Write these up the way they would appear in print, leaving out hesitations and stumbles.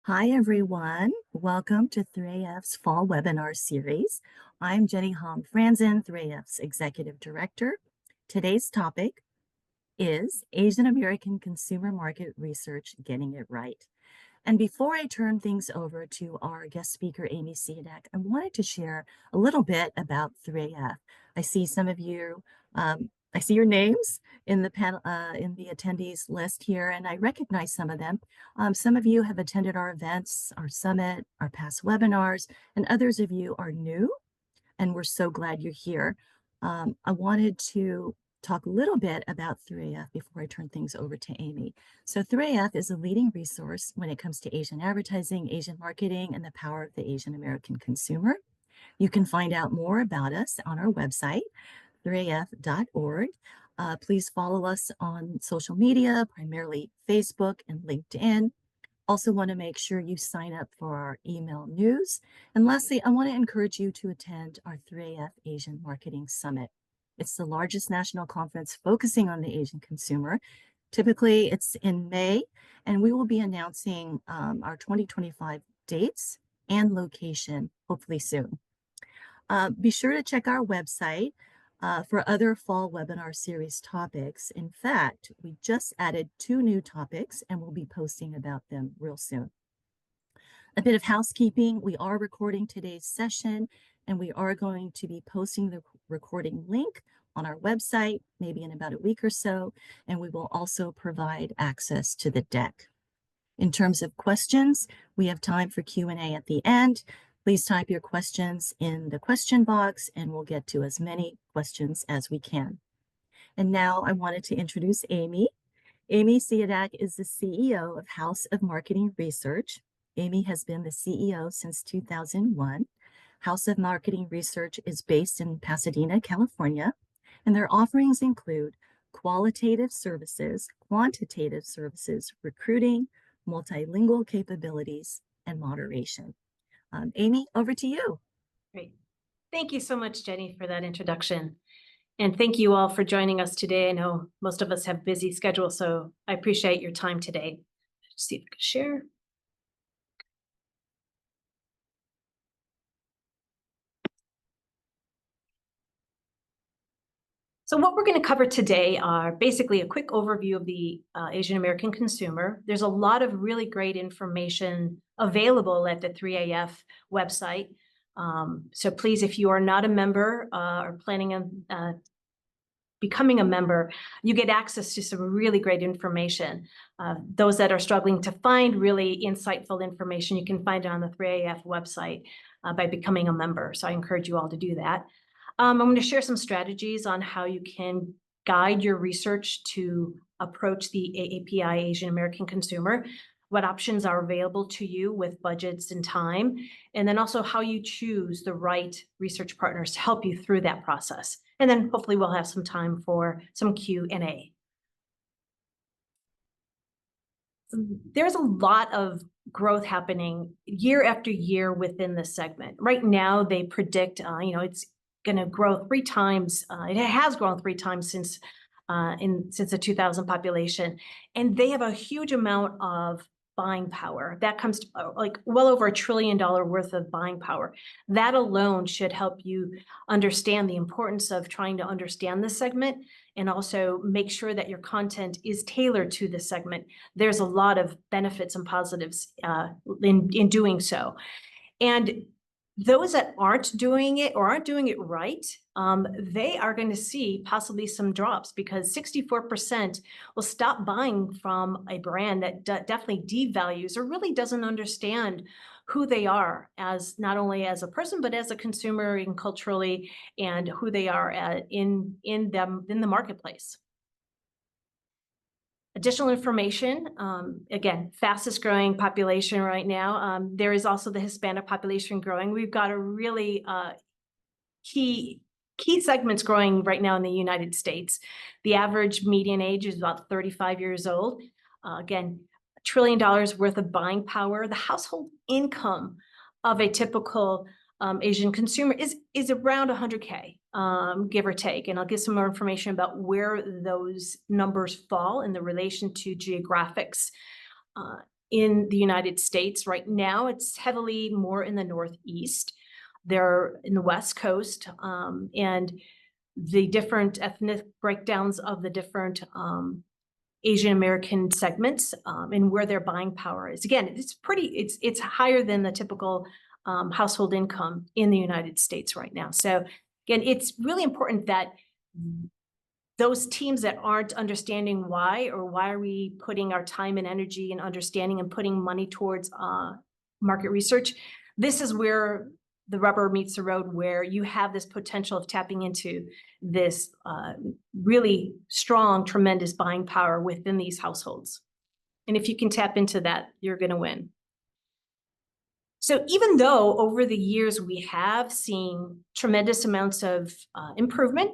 Hi, everyone. Welcome to 3AF's Fall Webinar Series. I'm Jenny Hom Franzen, 3AF's Executive Director. Today's topic is Asian American Consumer Market Research Getting It Right. And before I turn things over to our guest speaker, Amy Siadak, I wanted to share a little bit about 3AF. I see some of you, I see your names in the panel, in the attendees list here, and I recognize some of them. Some of you have attended our events, our summit, our past webinars, and others of you are new, and we're so glad you're here. I wanted to talk a little bit about 3AF before I turn things over to Amy. So 3AF is a leading resource when it comes to Asian advertising, Asian marketing, and the power of the Asian American consumer. You can find out more about us on our website, 3af.org. Please follow us on social media, primarily Facebook and LinkedIn. Also want to make sure you sign up for our email news. And lastly, I want to encourage you to attend our 3AF Asian Marketing Summit. It's the largest national conference focusing on the Asian consumer. Typically, it's in May, and we will be announcing our 2025 dates and location hopefully soon. Be sure to check our website for other fall webinar series topics. In fact, we just added 2 new topics and we'll be posting about them real soon. A bit of housekeeping, we are recording today's session and we are going to be posting the recording link on our website, maybe in about a week or so, and we will also provide access to the deck. In terms of questions, we have time for Q&A at the end. Please type your questions in the question box and we'll get to as many questions as we can. And now I wanted to introduce Amy. Amy Siadak is the CEO of House of Marketing Research. Amy has been the CEO since 2001. House of Marketing Research is based in Pasadena, California, and their offerings include qualitative services, quantitative services, recruiting, multilingual capabilities, and moderation. Amy, over to you. Great. Thank you so much, Jenny, for that introduction. And thank you all for joining us today. I know most of us have busy schedules, so I appreciate your time today. Let's see if I can share. So what we're going to cover today are basically a quick overview of the Asian American consumer. There's a lot of really great information available at the 3AF website. So please, if you are not a member or planning on becoming a member, you get access to some really great information. Those that are struggling to find really insightful information, you can find it on the 3AF website by becoming a member. So I encourage you all to do that. I'm going to share some strategies on how you can guide your research to approach the AAPI Asian American consumer, what options are available to you with budgets and time, and then also how you choose the right research partners to help you through that process. And then hopefully we'll have some time for some Q&A. There's a lot of growth happening year after year within this segment. Right now, they predict, it's going to grow 3 times. It has grown 3 times since the 2000 population, and they have a huge amount of buying power. That comes to like well over $1 trillion worth of buying power. That alone should help you understand the importance of trying to understand this segment and also make sure that your content is tailored to this segment. There's a lot of benefits and positives in doing so. And those that aren't doing it or aren't doing it right, they are going to see possibly some drops because 64% will stop buying from a brand that definitely devalues or really doesn't understand who they are as not only as a person, but as a consumer and culturally, and who they are in the marketplace. Additional information, again, fastest growing population right now. There is also the Hispanic population growing. We've got a really key segments growing right now in the United States. The average median age is about 35 years old. Again, $1 trillion worth of buying power. The household income of a typical Asian consumer is around 100K, give or take. And I'll give some more information about where those numbers fall in the relation to geographics in the United States. Right now, it's heavily more in the Northeast. They're in the West Coast, and the different ethnic breakdowns of the different Asian American segments and where their buying power is. Again, it's higher than the typical household income in the United States right now. So again, it's really important that those teams that aren't understanding why, or why are we putting our time and energy and understanding and putting money towards market research, this is where the rubber meets the road, where you have this potential of tapping into this really strong, tremendous buying power within these households. And if you can tap into that, you're going to win. So even though over the years we have seen tremendous amounts of improvement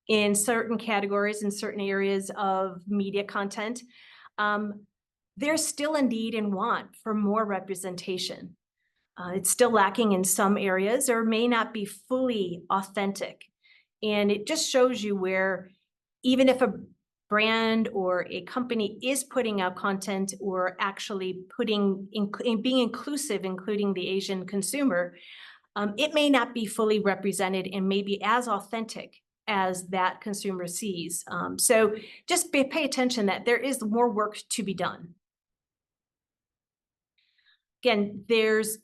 in certain categories, in certain areas of media content, there's still a need and want for more representation. It's still lacking in some areas, or may not be fully authentic. And it just shows you where, even if a brand or a company is putting out content or actually being inclusive, including the Asian consumer, it may not be fully represented and maybe as authentic as that consumer sees. So just pay attention that there is more work to be done. Again, there's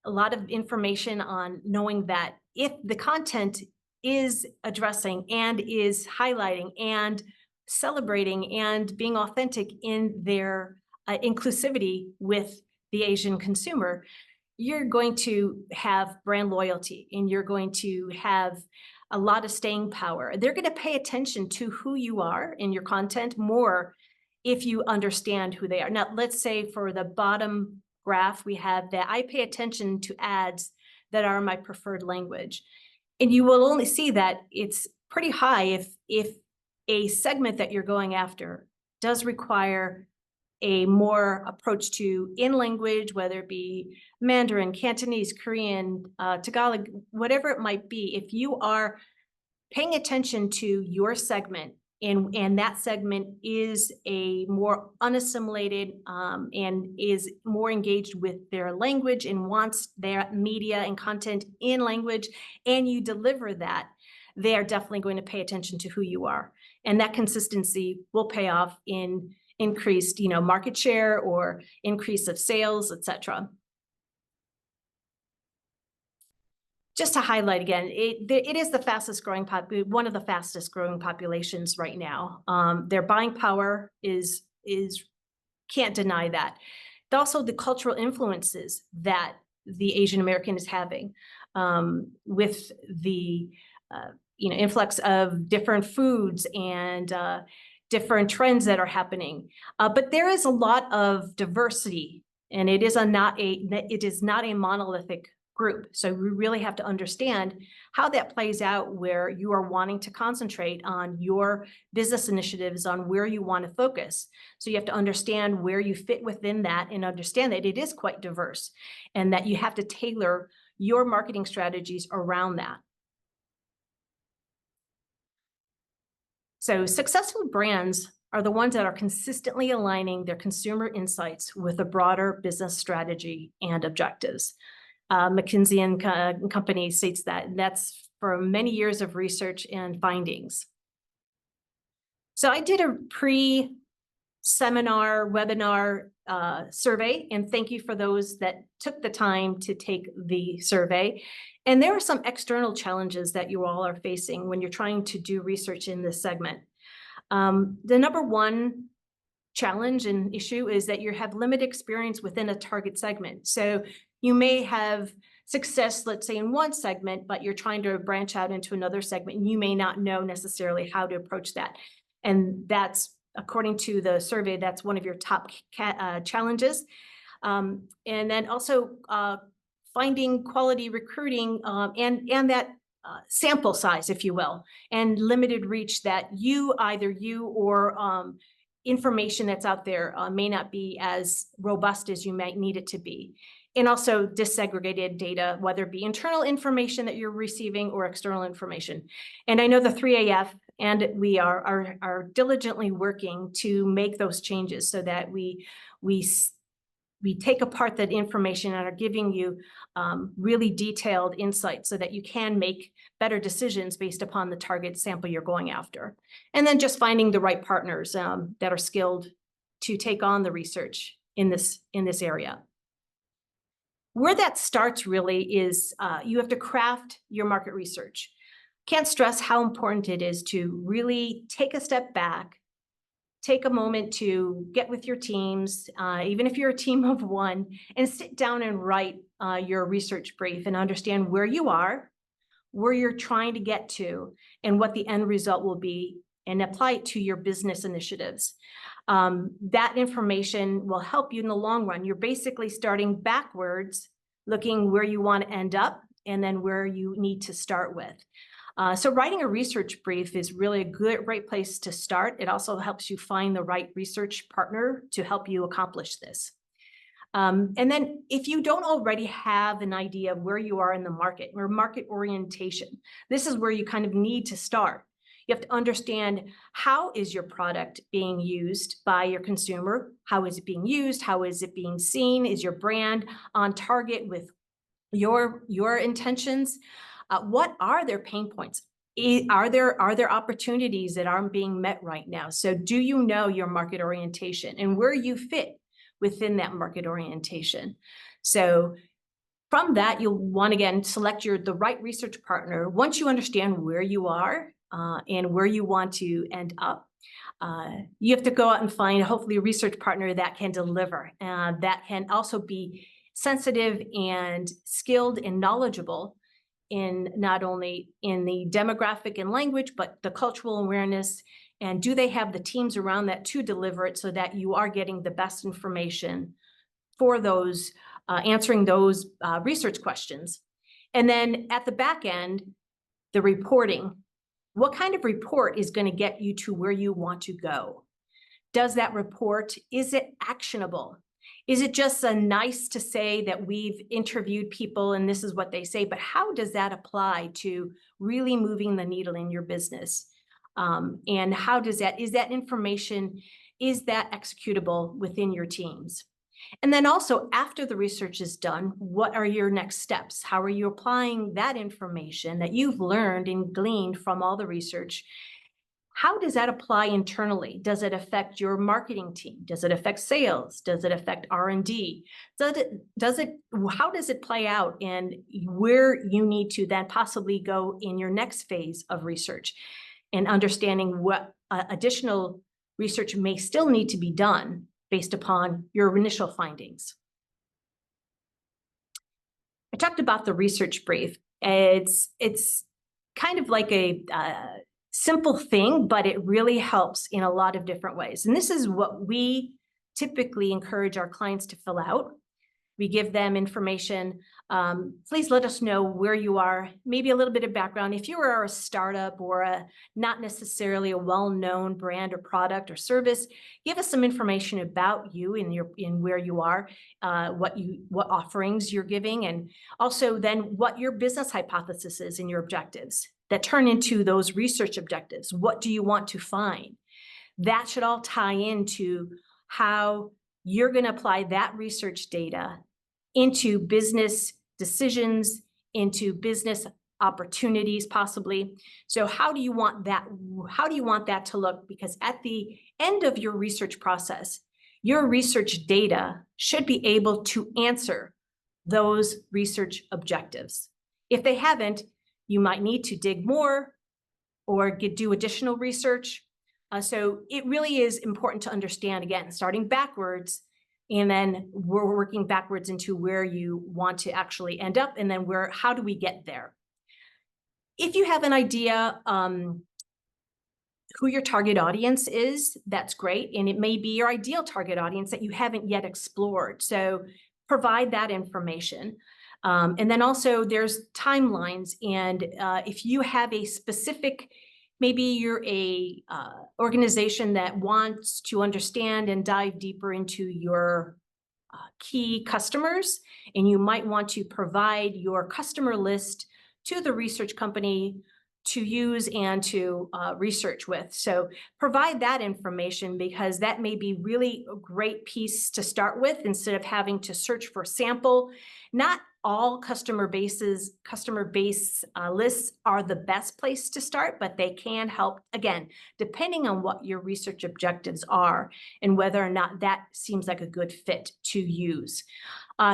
a lot of information on knowing that if the content is addressing and is highlighting and celebrating and being authentic in their inclusivity with the Asian consumer, you're going to have brand loyalty and you're going to have a lot of staying power. They're going to pay attention to who you are in your content more if you understand who they are. Now, let's say for the bottom graph, we have that I pay attention to ads that are my preferred language. And you will only see that it's pretty high if a segment that you're going after does require a more approach to in language, whether it be Mandarin, Cantonese, Korean, Tagalog, whatever it might be. If you are paying attention to your segment, and that segment is a more unassimilated and is more engaged with their language and wants their media and content in language, and you deliver that, they are definitely going to pay attention to who you are. And that consistency will pay off in increased, market share or increase of sales, etc. Just to highlight again, it is the fastest growing one of the fastest growing populations right now. Their buying power is can't deny that. Also, the cultural influences that the Asian American is having with the influx of different foods and different trends that are happening. But there is a lot of diversity, and it is not a monolithic group. So we really have to understand how that plays out, where you are wanting to concentrate on your business initiatives, on where you want to focus. So you have to understand where you fit within that and understand that it is quite diverse and that you have to tailor your marketing strategies around that. So successful brands are the ones that are consistently aligning their consumer insights with a broader business strategy and objectives. McKinsey and Company states that, and that's for many years of research and findings. So I did a pre-seminar webinar survey, and thank you for those that took the time to take the survey. And there are some external challenges that you all are facing when you're trying to do research in this segment. The number one challenge and issue is that you have limited experience within a target segment. So you may have success, let's say, in one segment, but you're trying to branch out into another segment, and you may not know necessarily how to approach that. And that's, according to the survey, that's one of your top challenges. And then also finding quality recruiting and that sample size, if you will, and limited reach that either you or information that's out there may not be as robust as you might need it to be. And also disaggregated data, whether it be internal information that you're receiving or external information. And I know the 3AF and we are diligently working to make those changes so that we we take apart that information and are giving you really detailed insights so that you can make better decisions based upon the target sample you're going after. And then just finding the right partners that are skilled to take on the research in this area. Where that starts really is you have to craft your market research. Can't stress how important it is to really take a step back, take a moment to get with your teams, even if you're a team of one, and sit down and write your research brief and understand where you are, where you're trying to get to, and what the end result will be, and apply it to your business initiatives. That information will help you in the long run. You're basically starting backwards, looking where you want to end up, and then where you need to start with. So writing a research brief is really a great place to start. It also helps you find the right research partner to help you accomplish this. And then if you don't already have an idea of where you are in the market or market orientation, this is where you kind of need to start. You have to understand, how is your product being used by your consumer? How is it being used? How is it being seen? Is your brand on target with your intentions? What are their pain points? Are there opportunities that aren't being met right now? So do you know your market orientation and where you fit within that market orientation? So from that, you'll want to, again, select the right research partner. Once you understand where you are and where you want to end up, you have to go out and find, hopefully, a research partner that can deliver, that can also be sensitive and skilled and knowledgeable in not only in the demographic and language, but the cultural awareness. And do they have the teams around that to deliver it so that you are getting the best information for those, answering those research questions? And then at the back end, the reporting. What kind of report is going to get you to where you want to go? Does that report, is it actionable? Is it just a nice to say that we've interviewed people and this is what they say, but how does that apply to really moving the needle in your business? And how does that, is that information, is that executable within your teams? And then also, after the research is done, what are your next steps? How are you applying that information that you've learned and gleaned from all the research? How does that apply internally? Does it affect your marketing team? Does it affect sales? Does it affect R&D? How does it play out, and where you need to then possibly go in your next phase of research, and understanding what additional research may still need to be done based upon your initial findings. I talked about the research brief. It's kind of like a simple thing, but it really helps in a lot of different ways. And this is what we typically encourage our clients to fill out. We give them information. Please let us know where you are, maybe a little bit of background. If you are a startup or not necessarily a well-known brand or product or service, give us some information about you in where you are, what offerings you're giving, and also then what your business hypothesis is and your objectives that turn into those research objectives. What do you want to find? That should all tie into how you're going to apply that research data into business decisions, into business opportunities, possibly. So how do you want that? How do you want that to look? Because at the end of your research process, your research data should be able to answer those research objectives. If they haven't, you might need to dig more or do additional research. So it really is important to understand, again, starting backwards, and then we're working backwards into where you want to actually end up, and then how do we get there? If you have an idea who your target audience is, that's great. And it may be your ideal target audience that you haven't yet explored. So provide that information. And then also there's timelines. And if you have a specific, maybe you're a organization that wants to understand and dive deeper into your key customers, and you might want to provide your customer list to the research company to use and to research with. So provide that information, because that may be really a great piece to start with instead of having to search for sample. Not all customer base lists are the best place to start, but they can help, again, depending on what your research objectives are and whether or not that seems like a good fit to use.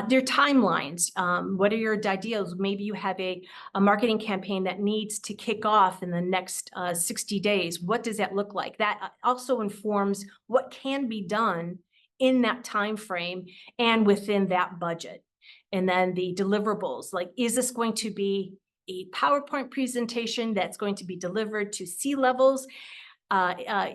Their timelines. What are your ideas? Maybe you have a marketing campaign that needs to kick off in the next 60 days. What does that look like? That also informs what can be done in that time frame and within that budget. And then the deliverables, like, is this going to be a PowerPoint presentation that's going to be delivered to C-levels,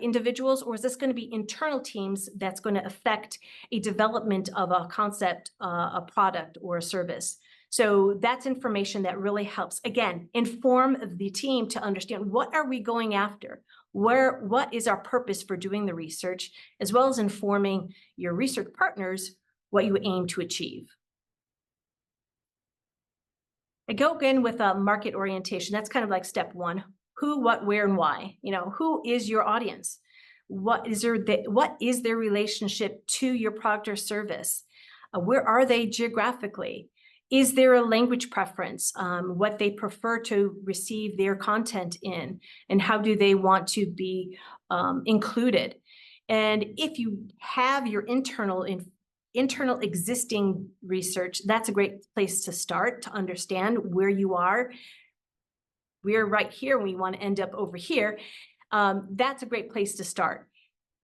individuals, or is this going to be internal teams that's going to affect a development of a concept, a product, or a service? So that's information that really helps, again, inform the team to understand what are we going after, what is our purpose for doing the research, as well as informing your research partners what you aim to achieve. I go again with market orientation. That's kind of like step one. Who, what, where, and why. Who is your audience? What is their relationship to your product or service? Where are they geographically? Is there a language preference? What they prefer to receive their content in, and how do they want to be included? And if you have your internal existing research, that's a great place to start to understand where you are. We're right here, we want to end up over here. That's a great place to start.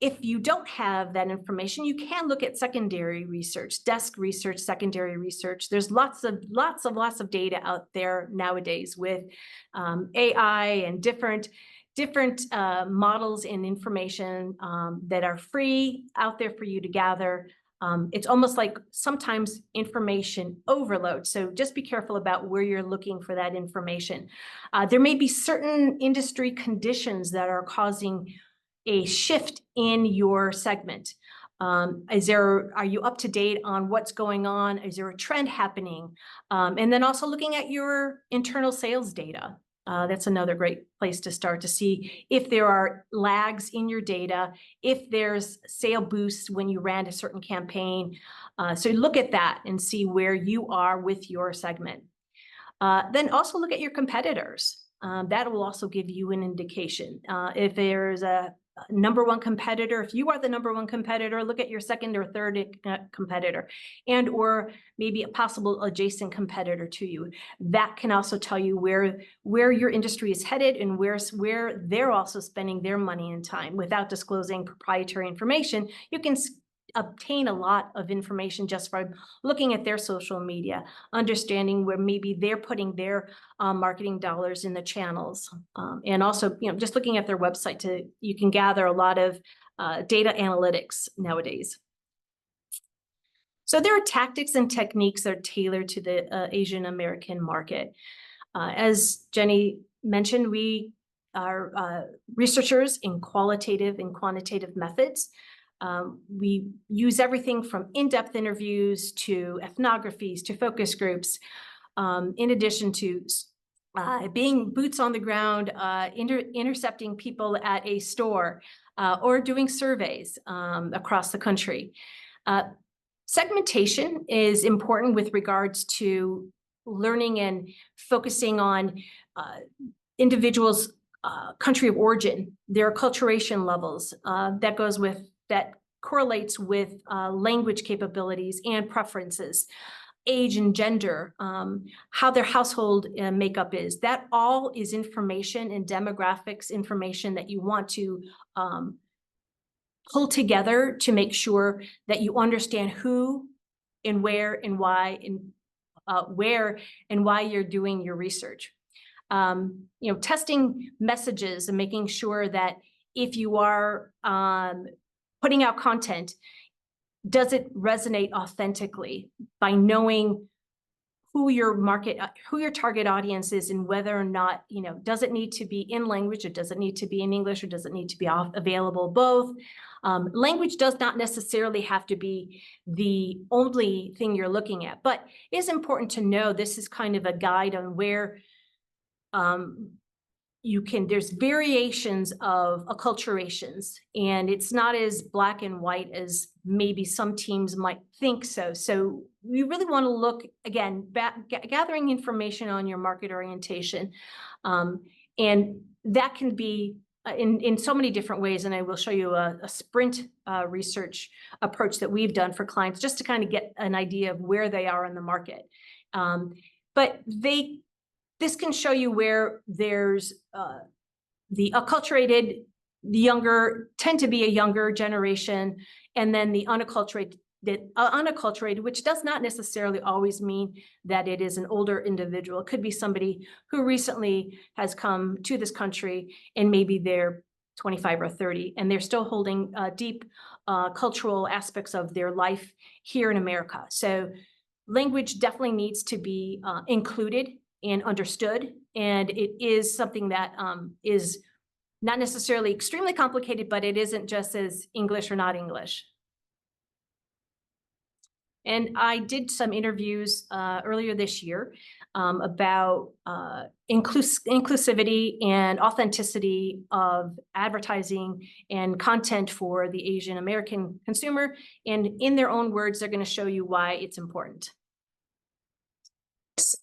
If you don't have that information, you can look at secondary research, desk research, secondary research. There's lots of data out there nowadays with AI and different models and information that are free out there for you to gather. It's almost like sometimes information overload. So just be careful about where you're looking for that information. There may be certain industry conditions that are causing a shift in your segment. Are you up to date on what's going on? Is there a trend happening? And then also looking at your internal sales data. That's another great place to start to see if there are lags in your data, if there's sale boosts when you ran a certain campaign. So look at that and see where you are with your segment. Then also look at your competitors. That will also give you an indication. If there's a number one competitor, if you are the number one competitor, look at your second or third competitor, and or maybe a possible adjacent competitor to you. That can also tell you where your industry is headed and where they're also spending their money and time. Without disclosing proprietary information, you can obtain a lot of information just by looking at their social media, understanding where maybe they're putting their marketing dollars in the channels, and also just looking at their website. You can gather a lot of data analytics nowadays. So there are tactics and techniques that are tailored to the Asian American market. As Jenny mentioned, we are researchers in qualitative and quantitative methods. We use everything from in-depth interviews to ethnographies to focus groups, in addition to being boots on the ground, intercepting people at a store, or doing surveys across the country. Segmentation is important with regards to learning and focusing on individuals' country of origin, their acculturation levels. That correlates with language capabilities and preferences, age and gender, how their household makeup is. That all is information and demographics information that you want to pull together to make sure that you understand who and where and why you're doing your research. Testing messages and making sure that if you are putting out content, does it resonate authentically, by knowing who your target audience is, and whether or not, does it need to be in language, or does it need to be in English, or does it need to be available both? Language does not necessarily have to be the only thing you're looking at, but it is important to know this is kind of a guide on where there's variations of acculturations, and it's not as black and white as maybe some teams might think so. So we really want to look, again, gathering information on your market orientation. And that can be in so many different ways. And I will show you a sprint research approach that we've done for clients just to kind of get an idea of where they are in the market. But this can show you where there's the acculturated, the younger tend to be a younger generation, and then the unacculturated, which does not necessarily always mean that it is an older individual. It could be somebody who recently has come to this country and maybe they're 25 or 30, and they're still holding deep cultural aspects of their life here in America. So language definitely needs to be included and understood. And it is something that is not necessarily extremely complicated, but it isn't just as English or not English. And I did some interviews earlier this year about inclusivity and authenticity of advertising and content for the Asian American consumer. And in their own words, they're going to show you why it's important.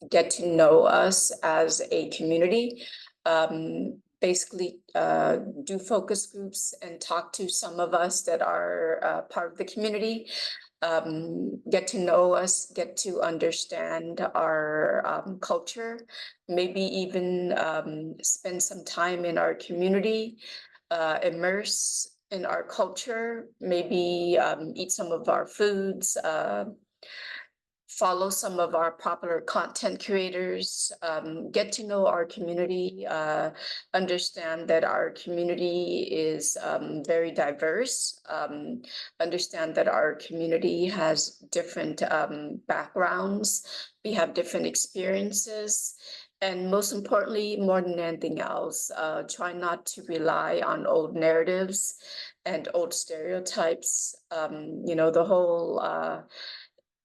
Get to know us as a community, basically do focus groups and talk to some of us that are part of the community, get to know us, get to understand our culture, maybe even spend some time in our community, immerse in our culture, maybe eat some of our foods, follow some of our popular content creators, get to know our community, understand that our community is very diverse, understand that our community has different backgrounds, we have different experiences, and most importantly, more than anything else, try not to rely on old narratives and old stereotypes. You know, the whole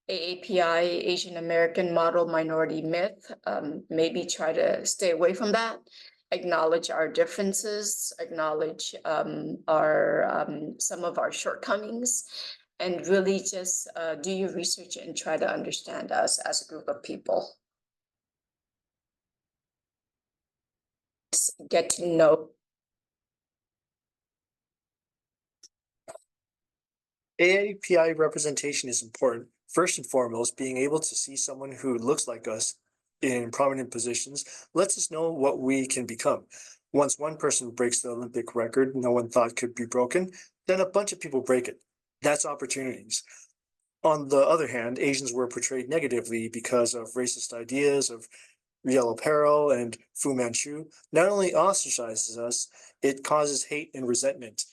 AAPI, Asian American Model Minority Myth, maybe try to stay away from that, acknowledge our differences, acknowledge our some of our shortcomings, and really just do your research and try to understand us as a group of people. Get to know. AAPI representation is important. First and foremost, being able to see someone who looks like us in prominent positions lets us know what we can become. Once one person breaks the Olympic record no one thought could be broken, then a bunch of people break it. That's opportunities. On the other hand, Asians were portrayed negatively because of racist ideas of yellow peril and Fu Manchu. Not only ostracizes us, it causes hate and resentment,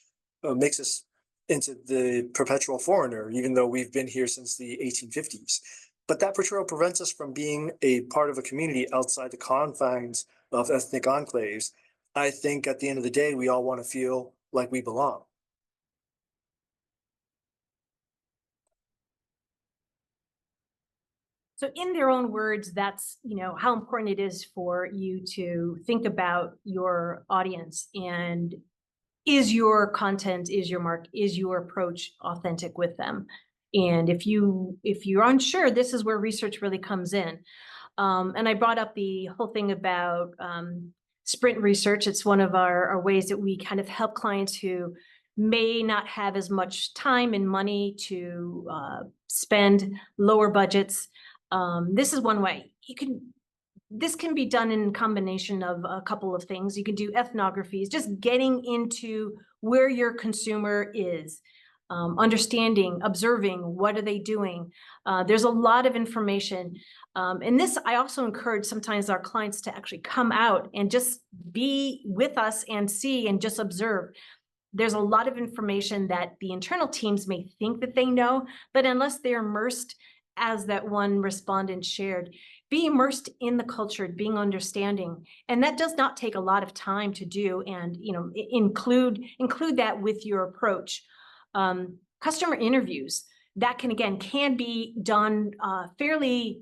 makes us into the perpetual foreigner, even though we've been here since the 1850s. But that portrayal prevents us from being a part of a community outside the confines of ethnic enclaves. I think at the end of the day, we all want to feel like we belong. So in their own words, that's, you know, how important it is for you to think about your audience, and is your content, is your approach authentic with them? And if you're unsure, this is where research really comes in. And I brought up the whole thing about sprint research. It's one of our ways that we kind of help clients who may not have as much time and money to spend, lower budgets. This is one way. This can be done in combination of a couple of things. You can do ethnographies, just getting into where your consumer is, understanding, observing, what are they doing? There's a lot of information. And this, I also encourage sometimes our clients to actually come out and just be with us and see and just observe. There's a lot of information that the internal teams may think that they know, but unless they're immersed, as that one respondent shared, be immersed in the culture, being understanding. And that does not take a lot of time to do, and include that with your approach. Customer interviews, that can be done fairly,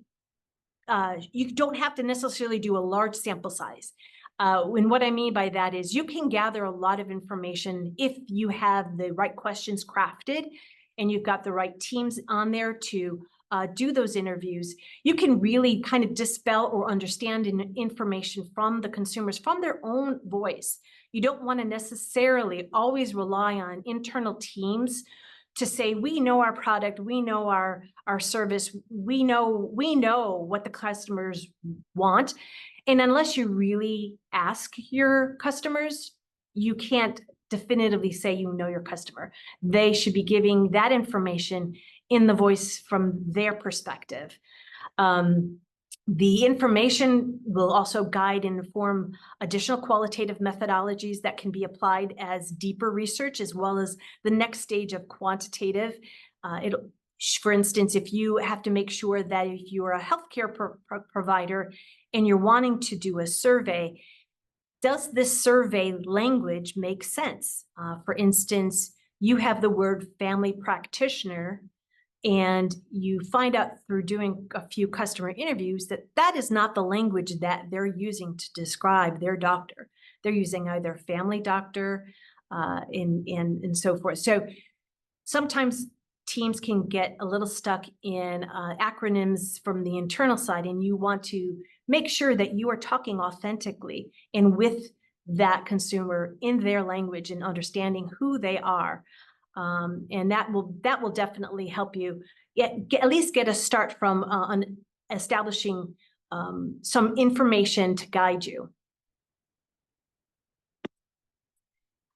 you don't have to necessarily do a large sample size. And what I mean by that is you can gather a lot of information if you have the right questions crafted and you've got the right teams on there to do those interviews. You can really kind of dispel or understand information from the consumers from their own voice. You don't want to necessarily always rely on internal teams to say, we know our product, we know our service, we know what the customers want. And unless you really ask your customers, you can't definitively say you know your customer. They should be giving that information in the voice from their perspective. The information will also guide and inform additional qualitative methodologies that can be applied as deeper research, as well as the next stage of quantitative. For instance, if you have to make sure that if you're a healthcare provider and you're wanting to do a survey, does this survey language make sense? For instance, you have the word family practitioner, and you find out through doing a few customer interviews that that is not the language that they're using to describe their doctor. They're using either family doctor and so forth. So sometimes teams can get a little stuck in acronyms from the internal side, and you want to make sure that you are talking authentically and with that consumer in their language and understanding who they are. And that will definitely help you at least get a start from on establishing some information to guide you.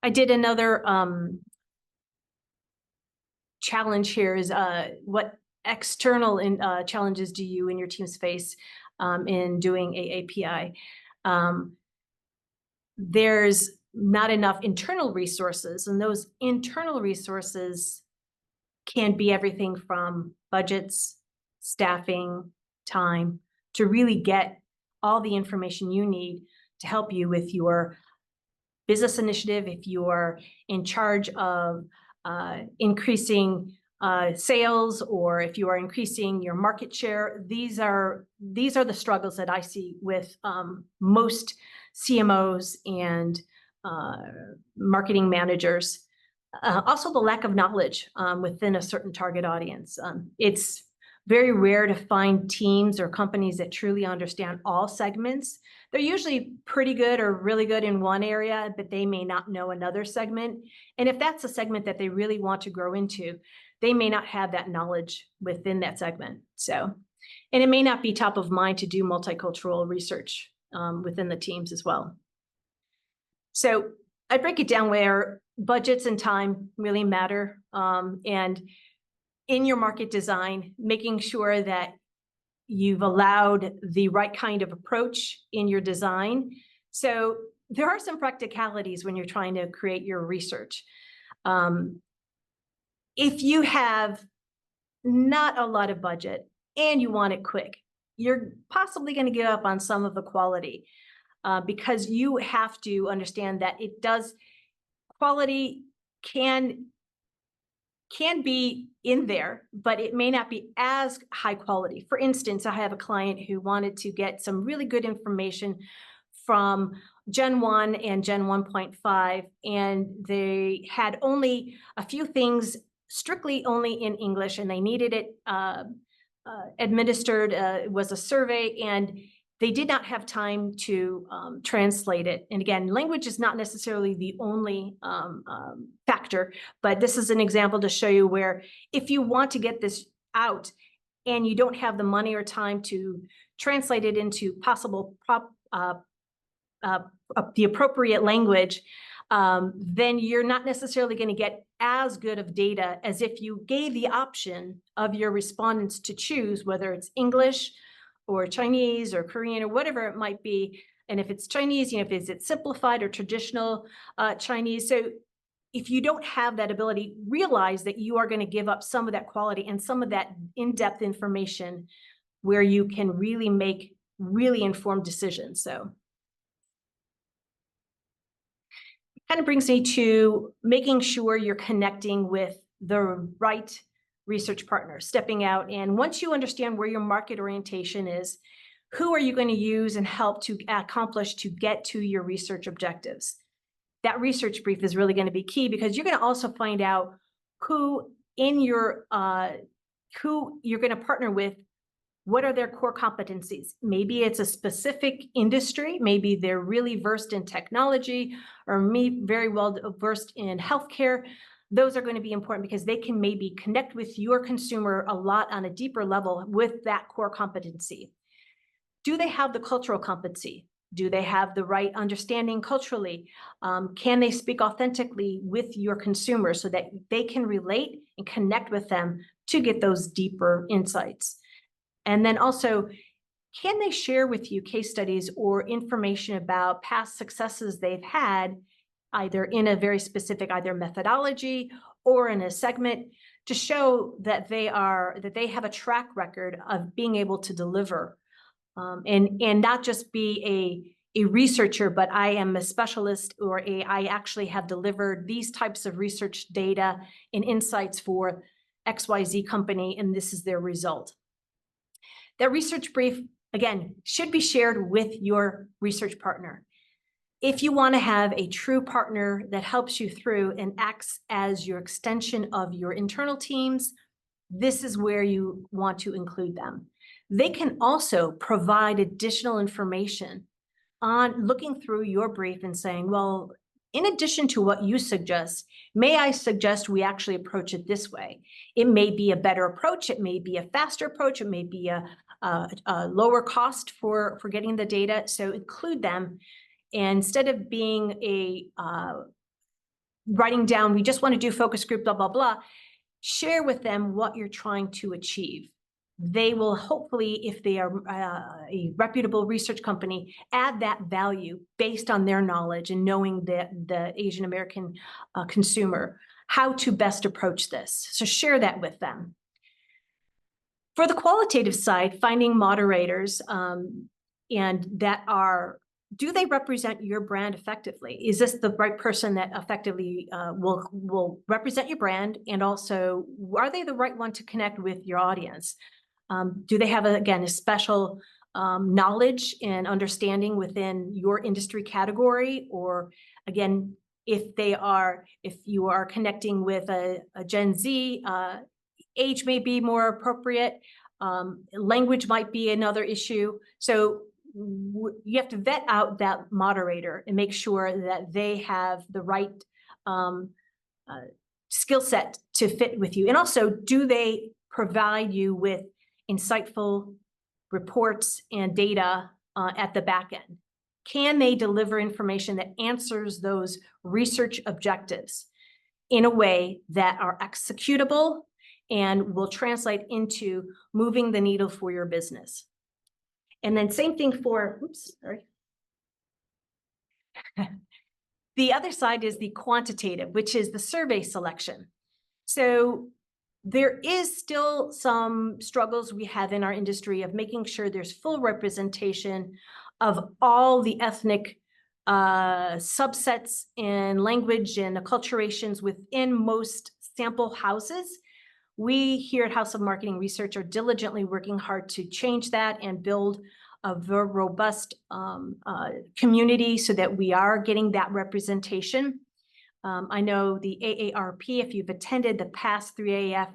I did another challenge here is what external challenges do you and your teams face in doing AAPI? There's not enough internal resources, and those internal resources can be everything from budgets, staffing, time, to really get all the information you need to help you with your business initiative. If you are in charge of increasing sales, or if you are increasing your market share, these are the struggles that I see with most CMOs and marketing managers. Also the lack of knowledge within a certain target audience. It's very rare to find teams or companies that truly understand all segments. They're usually pretty good or really good in one area, but they may not know another segment. And if that's a segment that they really want to grow into, they may not have that knowledge within that segment. So, and it may not be top of mind to do multicultural research within the teams as well. So I break it down where budgets and time really matter. And in your market design, making sure that you've allowed the right kind of approach in your design. So there are some practicalities when you're trying to create your research. If you have not a lot of budget and you want it quick, you're possibly going to give up on some of the quality because you have to understand that quality can be in there, but it may not be as high quality. For instance, I have a client who wanted to get some really good information from Gen 1 and Gen 1.5, and they had only a few things strictly only in English, and they needed it administered. It was a survey, and they did not have time to translate it. And again, language is not necessarily the only factor, but this is an example to show you where if you want to get this out and you don't have the money or time to translate it into possible the appropriate language, then you're not necessarily going to get as good of data as if you gave the option of your respondents to choose whether it's English or Chinese or Korean or whatever it might be. And if it's Chinese, if it's simplified or traditional Chinese. So if you don't have that ability, realize that you are going to give up some of that quality and some of that in-depth information where you can really make really informed decisions. So it kind of brings me to making sure you're connecting with the right research partner, stepping out. And once you understand where your market orientation is, Who are you going to use and help to accomplish to get to your research objectives? That research brief is really going to be key, because you're going to also find out who in your who you're going to partner with. What are their core competencies? Maybe it's a specific industry. Maybe they're really versed in technology, or very well versed in healthcare. Those are going to be important because they can maybe connect with your consumer a lot on a deeper level with that core competency. Do they have the cultural competency? Do they have the right understanding culturally? Can they speak authentically with your consumer so that they can relate and connect with them to get those deeper insights? And then also, can they share with you case studies or information about past successes they've had, either in a very specific either methodology or in a segment, to show that they have a track record of being able to deliver, and not just be a researcher, but I am a specialist, or I actually have delivered these types of research data and insights for XYZ company, and this is their result. That research brief, again, should be shared with your research partner. If you want to have a true partner that helps you through and acts as your extension of your internal teams, this is where you want to include them. They can also provide additional information on looking through your brief and saying, well, in addition to what you suggest, may I suggest we actually approach it this way? It may be a better approach. It may be a faster approach. It may be a lower cost for getting the data. So include them. And instead of being writing down, we just want to do focus group, blah, blah, blah, share with them what you're trying to achieve. They will hopefully, if they are a reputable research company, add that value based on their knowledge and knowing the Asian American consumer, how to best approach this. So share that with them. For the qualitative side, finding moderators and that are, do they represent your brand effectively? Is this the right person that effectively will represent your brand? And also, are they the right one to connect with your audience? Do they have, again, a special knowledge and understanding within your industry category? Or again, if you are connecting with a Gen Z, age may be more appropriate. Language might be another issue. So you have to vet out that moderator and make sure that they have the right skill set to fit with you. And also, do they provide you with insightful reports and data at the back end? Can they deliver information that answers those research objectives in a way that are executable and will translate into moving the needle for your business? And then same thing for, oops, sorry. The other side is the quantitative, which is the survey selection. So there is still some struggles we have in our industry of making sure there's full representation of all the ethnic subsets and language and acculturations within most sample houses. We here at House of Marketing Research are diligently working hard to change that and build a very robust community so that we are getting that representation. I know the AARP, if you've attended the past 3AF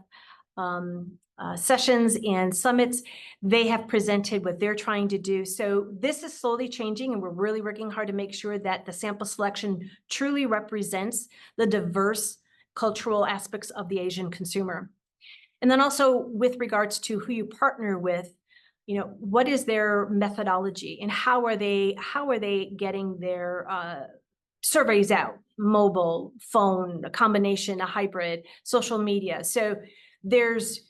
sessions and summits, they have presented what they're trying to do. So this is slowly changing, and we're really working hard to make sure that the sample selection truly represents the diverse cultural aspects of the Asian consumer. And then also with regards to who you partner with, you know, what is their methodology and how are they getting their surveys out? Mobile, phone, a combination, a hybrid, social media. So there's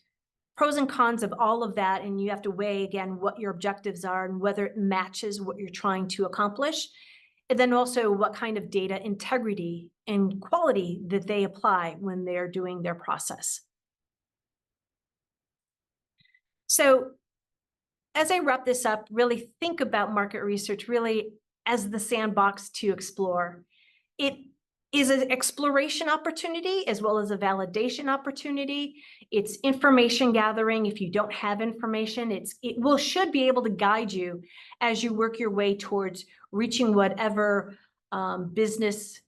pros and cons of all of that, and you have to weigh again what your objectives are and whether it matches what you're trying to accomplish. And then also what kind of data integrity and quality that they apply when they're doing their process. So as I wrap this up, really think about market research really as the sandbox to explore. is an exploration opportunity as well as a validation opportunity. It's information gathering. If you don't have information, should be able to guide you as you work your way towards reaching whatever business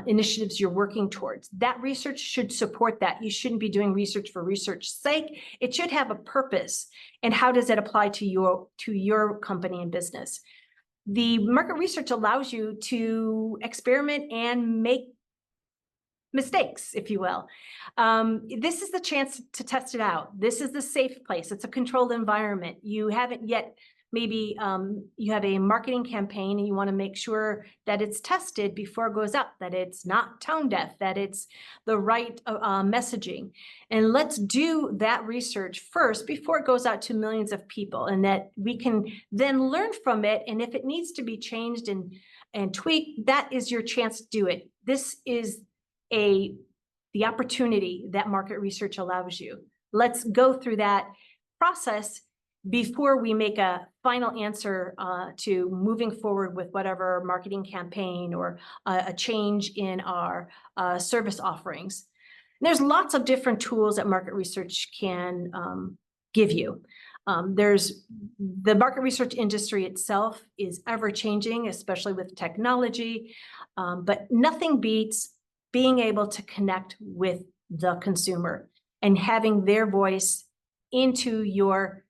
initiatives you're working towards. That research should support that. You shouldn't be doing research for research's sake. It should have a purpose. And how does it apply to your company and business? The market research allows you to experiment and make mistakes, if you will. This is the chance to test it out. This is the safe place. It's a controlled environment. You haven't yet, maybe you have a marketing campaign and you want to make sure that it's tested before it goes up, that it's not tone deaf, that it's the right messaging. And let's do that research first before it goes out to millions of people, and that we can then learn from it. And if it needs to be changed and tweaked, that is your chance to do it. This is the opportunity that market research allows you. Let's go through that process before we make a final answer to moving forward with whatever marketing campaign or a change in our service offerings. And there's lots of different tools that market research can give you. There's the market research industry itself is ever changing, especially with technology, but nothing beats being able to connect with the consumer and having their voice into your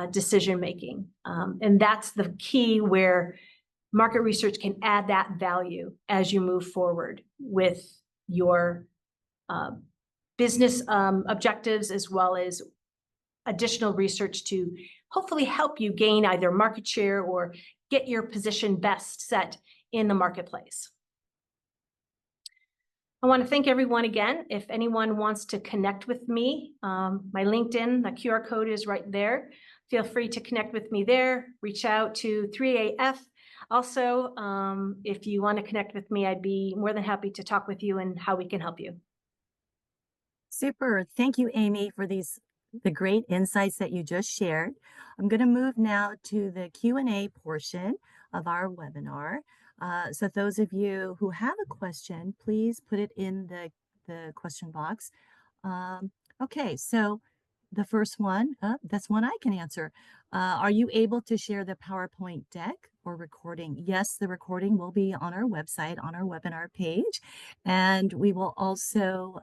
decision-making. And that's the key where market research can add that value as you move forward with your business objectives, as well as additional research to hopefully help you gain either market share or get your position best set in the marketplace. I want to thank everyone again. If anyone wants to connect with me, my LinkedIn, the QR code is right there. Feel free to connect with me there. Reach out to 3AF. Also, if you want to connect with me, I'd be more than happy to talk with you and how we can help you. Super. Thank you, Amy, for the great insights that you just shared. I'm going to move now to the Q&A portion of our webinar. So those of you who have a question, please put it in the question box. Okay, so the first one, that's one I can answer. Are you able to share the PowerPoint deck or recording? Yes, the recording will be on our website, on our webinar page, and we will also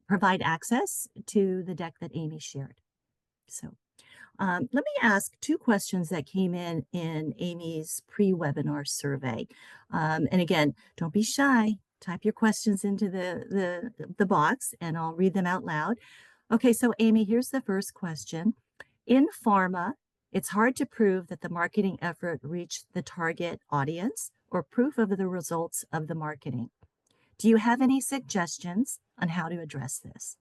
provide access to the deck that Amy shared. So let me ask two questions that came in Amy's pre-webinar survey. And again, don't be shy. Type your questions into the box and I'll read them out loud. Okay, so Amy, here's the first question. In pharma, it's hard to prove that the marketing effort reached the target audience or proof of the results of the marketing. Do you have any suggestions on how to address this?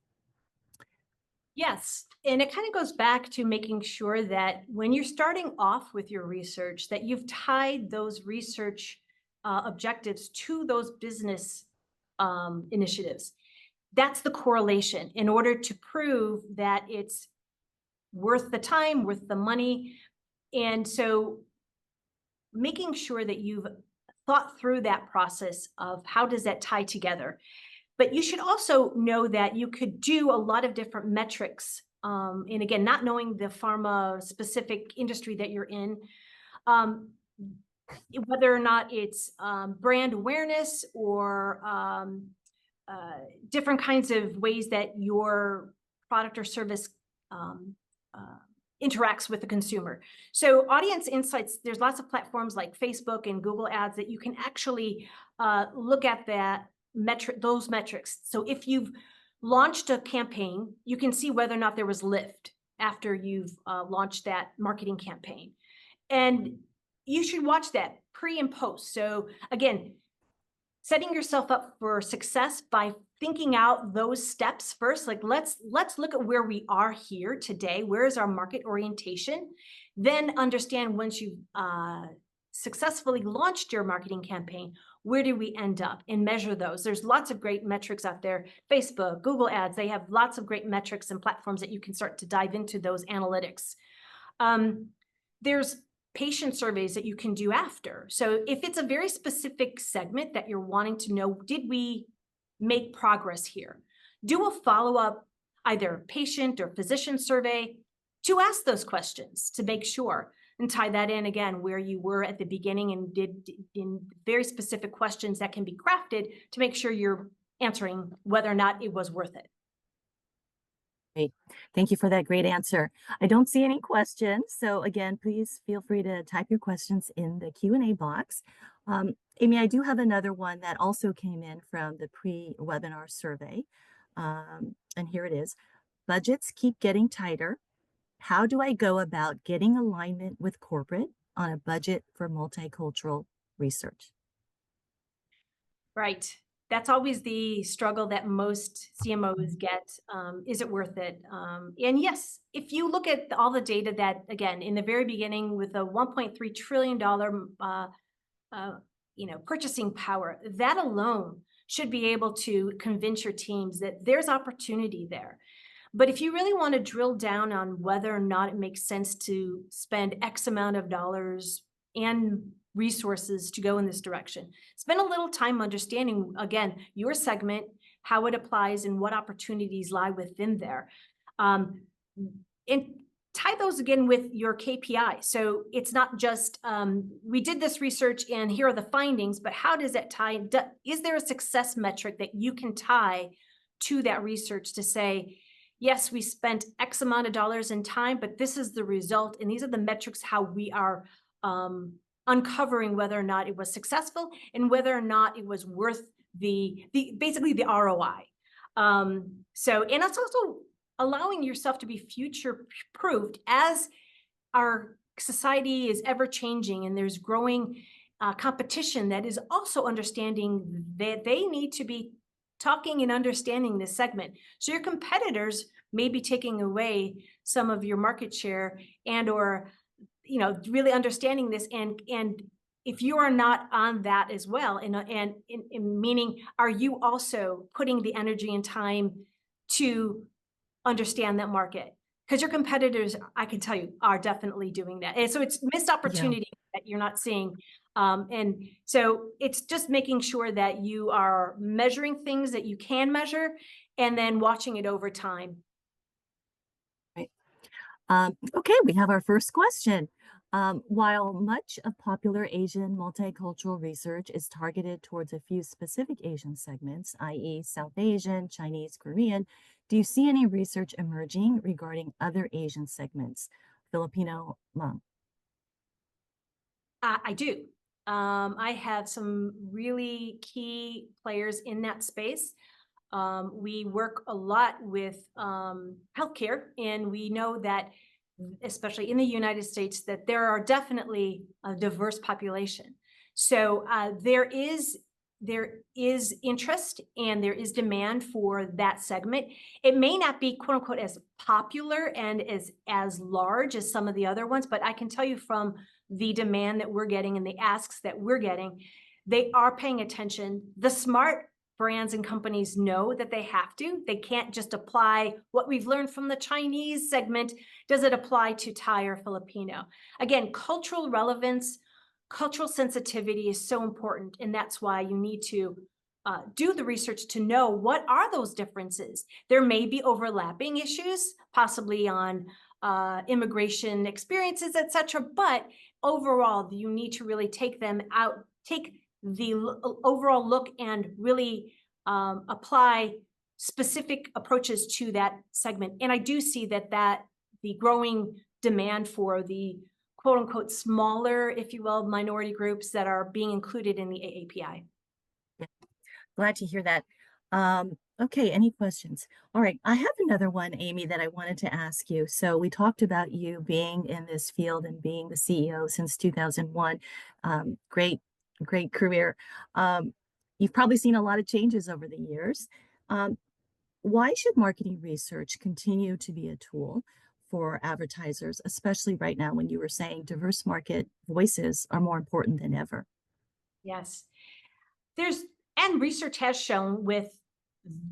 Yes, and it kind of goes back to making sure that when you're starting off with your research, that you've tied those research objectives to those business initiatives. That's the correlation in order to prove that it's worth the time, worth the money. And so making sure that you've thought through that process of how does that tie together. But you should also know that you could do a lot of different metrics. And again, not knowing the pharma specific industry that you're in, whether or not it's brand awareness or different kinds of ways that your product or service interacts with the consumer. So audience insights, there's lots of platforms like Facebook and Google Ads that you can actually look at those metrics. So if you've launched a campaign, you can see whether or not there was lift after you've launched that marketing campaign. And you should watch that pre and post. So again, setting yourself up for success by thinking out those steps first. Like let's look at where we are here today. Where is our market orientation? Then understand once you've successfully launched your marketing campaign, where do we end up, and measure those. There's lots of great metrics out there. Facebook, Google Ads, they have lots of great metrics and platforms that you can start to dive into those analytics. There's patient surveys that you can do after. So if it's a very specific segment that you're wanting to know, did we make progress here? Do a follow-up, either patient or physician survey to ask those questions to make sure, and tie that in again where you were at the beginning, and did in very specific questions that can be crafted to make sure you're answering whether or not it was worth it. Great. Thank you for that great answer. I don't see any questions. So again, please feel free to type your questions in the Q&A box. Amy, I do have another one that also came in from the pre-webinar survey. And here it is. Budgets keep getting tighter. How do I go about getting alignment with corporate on a budget for multicultural research? Right. That's always the struggle that most CMOs get. Is it worth it? And yes, if you look at all the data that, again, in the very beginning with a $1.3 trillion purchasing power, that alone should be able to convince your teams that there's opportunity there. But if you really want to drill down on whether or not it makes sense to spend X amount of dollars and resources to go in this direction, spend a little time understanding, again, your segment, how it applies, and what opportunities lie within there. And tie those again with your KPI. So it's not just, we did this research and here are the findings, but how does that tie? Is there a success metric that you can tie to that research to say, yes, we spent X amount of dollars in time, but this is the result, and these are the metrics how we are uncovering whether or not it was successful and whether or not it was worth basically the ROI. So, and it's also allowing yourself to be future proofed as our society is ever changing and there's growing competition that is also understanding that they need to be talking and understanding this segment. So your competitors may be taking away some of your market share and or really understanding this, and if you are not on that as well, and meaning, are you also putting the energy and time to understand that market? Because your competitors, I can tell you, are definitely doing that. And so it's missed opportunity that you're not seeing. And so it's just making sure that you are measuring things that you can measure and then watching it over time. Right. Okay, we have our first question. While much of popular Asian multicultural research is targeted towards a few specific Asian segments, i.e. South Asian, Chinese, Korean, do you see any research emerging regarding other Asian segments? Filipino, Hmong. I do. I have some really key players in that space. We work a lot with healthcare, and we know that, especially in the United States, that there are definitely a diverse population. So there is interest and there is demand for that segment. It may not be quote unquote as popular and as large as some of the other ones, but I can tell you from the demand that we're getting and the asks that we're getting, they are paying attention. The smart brands and companies know that they have to. They can't just apply what we've learned from the Chinese segment. Does it apply to Thai or Filipino? Again, cultural relevance, cultural sensitivity is so important. And that's why you need to do the research to know what are those differences. There may be overlapping issues, possibly on immigration experiences, etc. But overall, you need to really take them out, take the overall look and really apply specific approaches to that segment. And I do see that the growing demand for the quote unquote smaller, if you will, minority groups that are being included in the AAPI. Yeah. Glad to hear that. Okay, any questions? All right, I have another one, Amy, that I wanted to ask you. So we talked about you being in this field and being the CEO since 2001. Great career. You've probably seen a lot of changes over the years. Why should marketing research continue to be a tool for advertisers, especially right now when you were saying diverse market voices are more important than ever? Yes. And research has shown with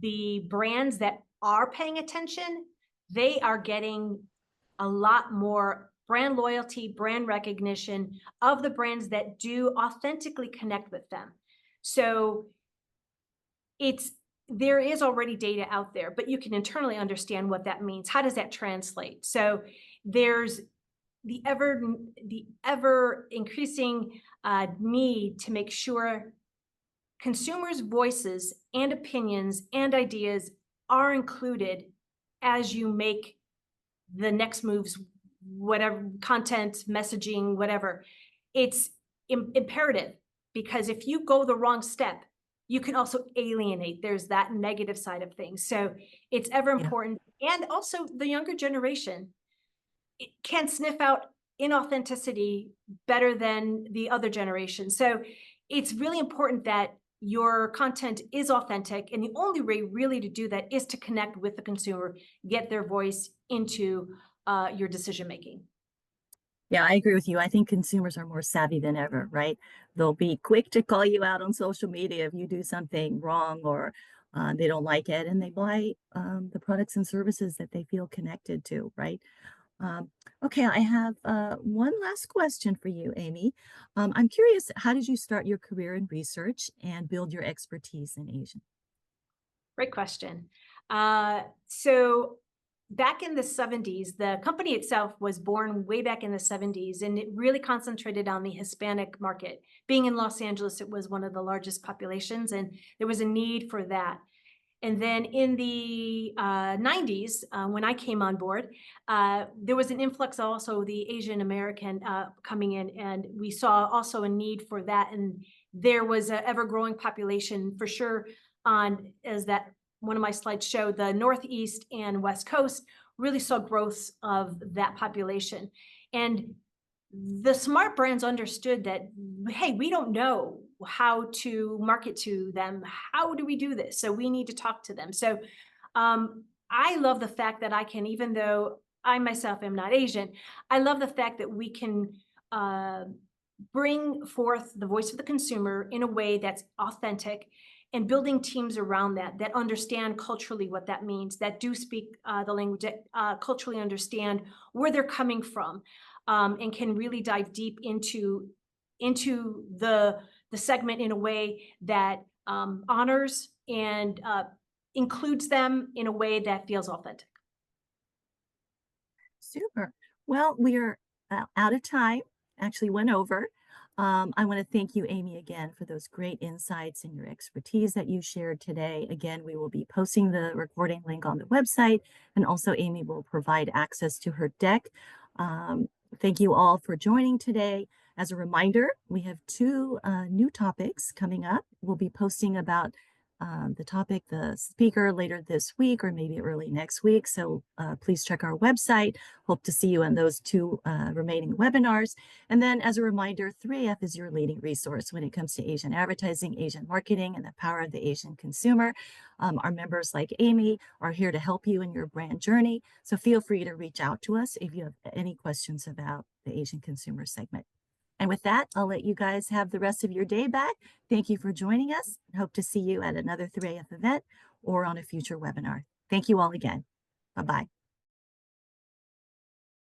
the brands that are paying attention, they are getting a lot more brand loyalty, brand recognition of the brands that do authentically connect with them. So there is already data out there, but you can internally understand what that means. How does that translate? So there's the ever increasing need to make sure consumers' voices and opinions and ideas are included as you make the next moves, whatever content, messaging, whatever. It's imperative, because if you go the wrong step, you can also alienate. There's that negative side of things. So it's ever important. And also the younger generation, it can sniff out inauthenticity better than the other generation. So it's really important that your content is authentic. And the only way really to do that is to connect with the consumer, get their voice into your decision-making. Yeah, I agree with you. I think consumers are more savvy than ever, right? They'll be quick to call you out on social media if you do something wrong or they don't like it, and they buy the products and services that they feel connected to, right? Okay, I have one last question for you, Amy. I'm curious, how did you start your career in research and build your expertise in Asian? Great question. So back in the 70s, the company itself was born way back in the 70s, and it really concentrated on the Hispanic market. Being in Los Angeles, it was one of the largest populations, and there was a need for that. And then in the 90s, when I came on board, there was an influx also the Asian American coming in, and we saw also a need for that. And there was an ever-growing population for sure as that one of my slides showed, the Northeast and West Coast really saw growth of that population. And the smart brands understood that, hey, we don't know how to market to them. How do we do this? So we need to talk to them. So I love the fact that I can, even though I myself am not Asian, I love the fact that we can bring forth the voice of the consumer in a way that's authentic, and building teams around that understand culturally what that means, that do speak the language, that culturally understand where they're coming from, and can really dive deep into the segment in a way that honors and includes them in a way that feels authentic. Super. Well, we are out of time, actually went over. I want to thank you, Amy, again for those great insights and your expertise that you shared today. Again, we will be posting the recording link on the website, and also Amy will provide access to her deck. Thank you all for joining today. As a reminder, we have two new topics coming up. We'll be posting about the speaker later this week or maybe early next week. So please check our website. Hope to see you on those two remaining webinars. And then as a reminder, 3AF is your leading resource when it comes to Asian advertising, Asian marketing, and the power of the Asian consumer. Our members like Amy are here to help you in your brand journey. So feel free to reach out to us if you have any questions about the Asian consumer segment. And with that, I'll let you guys have the rest of your day back. Thank you for joining us. Hope to see you at another 3AF event or on a future webinar. Thank you all again. Bye-bye.